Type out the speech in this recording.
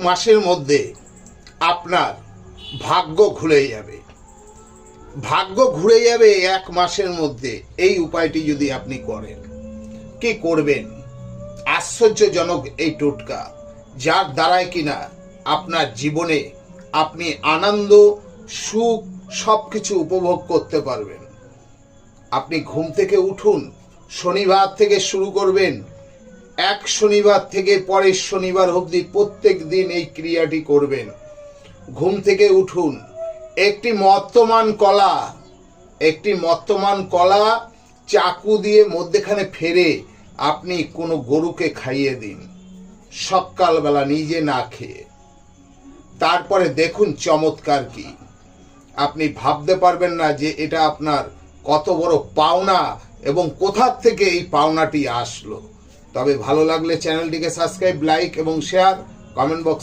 মাসের মধ্যে আপনার ভাগ্য ঘুরে যাবে। ভাগ্য ঘুরে যাবে 1 মাসের মধ্যে। এই উপায়টি যদি আপনি করেন, কি করবেন? আশ্চর্যজনক এই টোটকা, যার দ্বারায় কিনা আপনার জীবনে আপনি আনন্দ, সুখ সবকিছু উপভোগ করতে পারবেন। আপনি ঘুম থেকে উঠুন, শনিবার থেকে শুরু করবেন। 1 শনিবার থেকে পরের শনিবার অবধি প্রত্যেক দিন এই ক্রিয়াটি করবেন। ঘুম থেকে উঠুন, একটি মর্তমান কলা চাকু দিয়ে মধ্যেখানে ফেরে আপনি কোনো গরুকে খাইয়ে দিন, সকালবেলা নিজে না খেয়ে। তারপরে দেখুন চমৎকার কি, আপনি ভাবতে পারবেন না যে এটা আপনার কত বড় পাওনা এবং কোথা থেকে এই পাওনাটি আসলো। তবে ভালো লাগলে চ্যানেলটিকে সাবস্ক্রাইব, লাইক এবং শেয়ার, কমেন্ট বক্স